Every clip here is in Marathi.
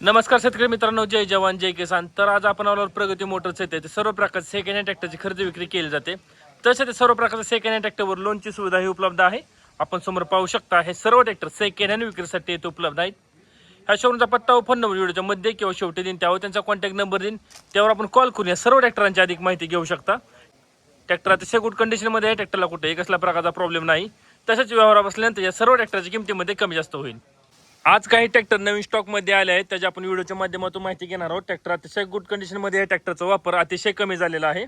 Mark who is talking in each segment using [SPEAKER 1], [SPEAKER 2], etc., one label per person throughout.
[SPEAKER 1] नमस्कार शेतकरी मित्रांनो, जय जवान जय किसान. तर आज आपण आलो प्रगती मोटर्स येते. ते सर्व प्रकारचे सेकंड हँड ट्रॅक्टरची खरेदी विक्री केली जाते. तसे ते सर्व प्रकारचे सेकंड हँड ट्रॅक्टरवर लोनची सुविधा ही उपलब्ध आहे. आपण समोर पाहू शकता हे सर्व ट्रॅक्टर सेकंड हँड विक्रीसाठी येथे उपलब्ध आहेत. ह्या शोरूमचा पत्ता व फोन नंबर व्हिडिओच्या मध्ये किंवा शेवटी देईन, त्यावर त्यांचा कॉन्टॅक्ट नंबर देईन, त्यावर आपण कॉल करून या सर्व ट्रॅक्टरांची अधिक माहिती घेऊ शकता. ट्रॅक्टर अतिशय गुड कंडिशनमध्ये आहे. ट्रॅक्टरला कुठेही कसल्या प्रकारचा प्रॉब्लेम नाही. तसेच व्यवहार बसल्यानंतर या सर्व ट्रॅक्टरच्या किमतीमध्ये कमी जास्त होईल. आज काही ट्रॅक्टर नवीन स्टॉकमध्ये आले आहेत, त्याची आपण व्हिडिओच्या माध्यमातून माहिती घेणार आहोत. ट्रॅक्टर अतिशय गुड कंडिशनमध्ये आहे. ट्रॅक्टरचा वापर अतिशय कमी झालेला आहे.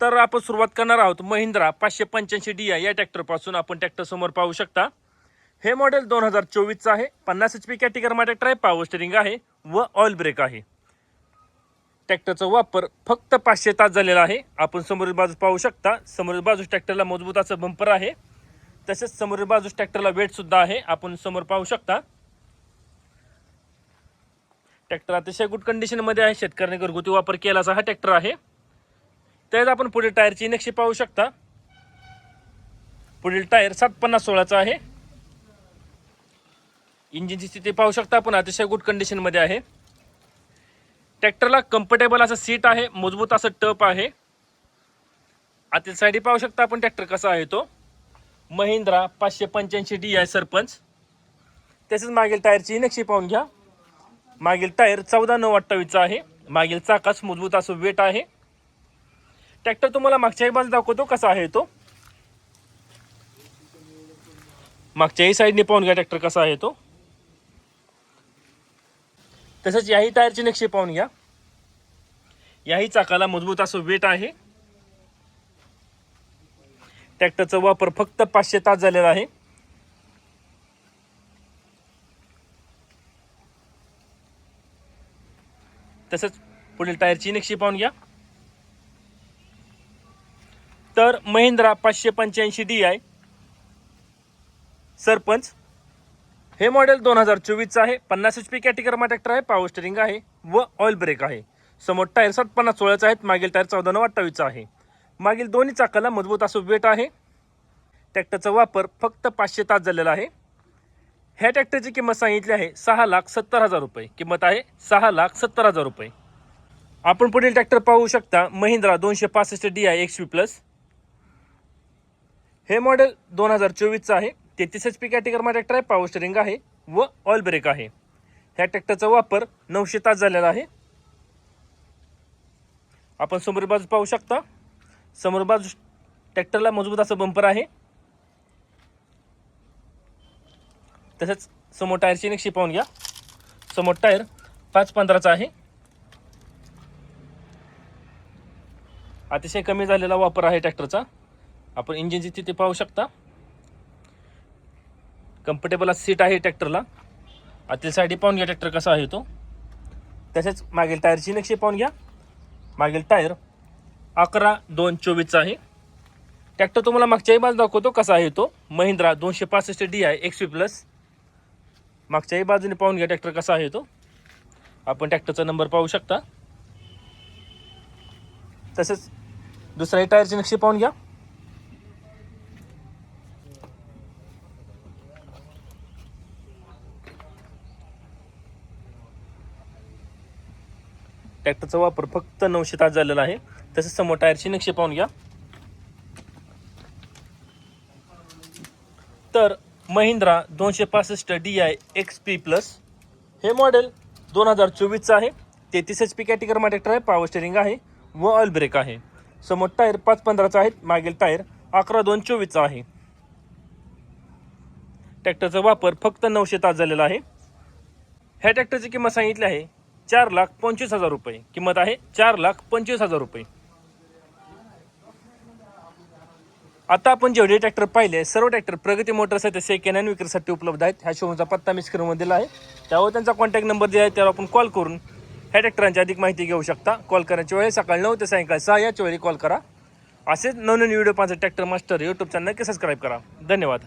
[SPEAKER 1] तर आपण सुरुवात करणार आहोत महिंद्रा 585 DI या ट्रॅक्टरपासून. आपण ट्रॅक्टर समोर पाहू शकता. हे मॉडेल 2024चं आहे. 50 HP कॅटेगरीमध्ये ट्रॅक्टर आहे. पॉवर स्टीअरिंग आहे व ऑइल ब्रेक आहे. ट्रॅक्टरचा वापर फक्त 500 तास झालेला आहे. आपण समोरील बाजूस पाहू शकता. समोरील बाजूस ट्रॅक्टरला मजबूत असं बंपर आहे. तसेच समोरील बाजूस ट्रॅक्टरला वेट सुद्धा आहे. आपण समोर पाहू शकता. ट्रॅक्टर अतिशय गुड कंडिशनमध्ये आहे. शेतकऱ्यांनी घरगुती वापर केलाचा हा ट्रॅक्टर आहे. त्यात आपण पुढील टायरची नक्षी पाहू शकता. पुढील टायर 750/16चा आहे. इंजिनची स्थिती पाहू शकता आपण, अतिशय गुड कंडिशनमध्ये आहे. ट्रॅक्टरला कम्फर्टेबल असं सीट आहे. मजबूत असं टप आहे. आतील साईड पाहू शकता आपण ट्रॅक्टर कसा आहे तो. महिंद्रा 585 DI सरपंच. तसेच मागील टायरची नक्षी पाहून घ्या. मागील टायर 14/9/28चा आहे. मागील चाकास मजबूत असं वेट आहे. ट्रॅक्टर तुम्हाला मागच्याही बाजूला दाखवतो कसा आहे तो. मागच्याही साईडने पाहून घ्या ट्रॅक्टर कसा आहे तो. तसंच याही टायरची नक्षी पाहून घ्या. याही चाकाला मजबूत असं वेट आहे. ट्रॅक्टरचा वापर फक्त 500 तास झालेला आहे. तसंच पुढील टायरची नक्षी पाहून घ्या. तर महिंद्रा 585 DI सरपंच हे मॉडेल 2024चं आहे. 50 HP कॅटेगरीमध्ये ट्रॅक्टर आहे. पॉवर स्टीअरिंग आहे व ऑइल ब्रेक आहे. समोर टायर 750/16चा आहेत. मागील टायर 14/9/28चा आहे. मागील दोन्ही चाकाला मजबूत असं वेट आहे. ट्रॅक्टरचा वापर फक्त 500 तास झालेला आहे. ह्या ट्रॅक्टरची किंमत सांगितली आहे 6,70,000 रुपये. किंमत आहे 6,70,000 रुपये. आपण पुढील ट्रॅक्टर पाहू शकता. Mahindra 265 DI XV+. हे मॉडेल 2024चं आहे. 33 HP कॅटेगरीमध्ये ट्रॅक्टर आहे. पॉवर स्टीअरिंग आहे व ऑइल ब्रेक आहे. ह्या ट्रॅक्टरचा वापर 900 तास झालेला आहे. आपण समोर बाजू पाहू शकता. समोर बाजू ट्रॅक्टरला मजबूत असं बंपर आहे. तसेच समोर टायरची नक्षी पाहून घ्या. समोर टायर 515चा आहे. अतिशय कमी झालेला वापर आहे ट्रॅक्टरचा. आपण इंजिनची स्थिती पाहू शकता. कम्फर्टेबल असं सीट आहे ट्रॅक्टरला. आतील साईड पाहून घ्या ट्रॅक्टर कसा आहे तो. तसेच मागील टायरची नक्षी पाहून घ्या. मागील टायर 11/2/24चा आहे. ट्रॅक्टर तुम्हाला मागच्याही बाजू दाखवतो कसा आहे तो. Mahindra 265 DI XV+. मागच्याही बाजूने पाहून घ्या ट्रॅक्टर कसा आहे तो. आपण ट्रॅक्टरचा नंबर पाहू शकता. तसेच दुसऱ्याही टायरची नक्षी पाहून घ्या. ट्रॅक्टरचा वापर फक्त 900 तास झालेला आहे. तसेच समोर टायरची नक्षी पाहून घ्या. तर महिंद्रा 265 DI XP+. हे मॉडेल 2024चं आहे. 33 HP कॅटेगरीमध्ये ट्रॅक्टर आहे. पॉवर स्टीअरिंग आहे व ऑइल ब्रेक आहे. समोर टायर 515चा आहेत. मागील टायर 11/2/24चा आहे. ट्रॅक्टरचा वापर फक्त 900 तास झालेला आहे. ह्या ट्रॅक्टरची किंमत सांगितली आहे 4,25,000 रुपये. किंमत आहे 4,25,000 रुपये. आता आपण जेवढे ट्रॅक्टर पाहिले सर्व ट्रॅक्टर प्रगती मोटर्स आहेत सेकंड हँड विक्रीसाठी उपलब्ध आहेत. ह्या शोरूमचा पत्ता मी स्क्रीनवर दिला आहे. त्यावर त्यांचा कॉन्टॅक्ट नंबर दिला आहे. त्यावर आपण कॉल करून ह्या ट्रॅक्टरांची अधिक माहिती घेऊ शकता. कॉल करण्याची वेळ सकाळी 9 ते सायंकाळी 6 याच्या वेळी कॉल करा. असेच नवनवीन व्हिडिओ पाहण्यासाठी ट्रॅक्टर मास्टर यूट्यूब चॅनल नक्की सबस्क्राईब करा. धन्यवाद.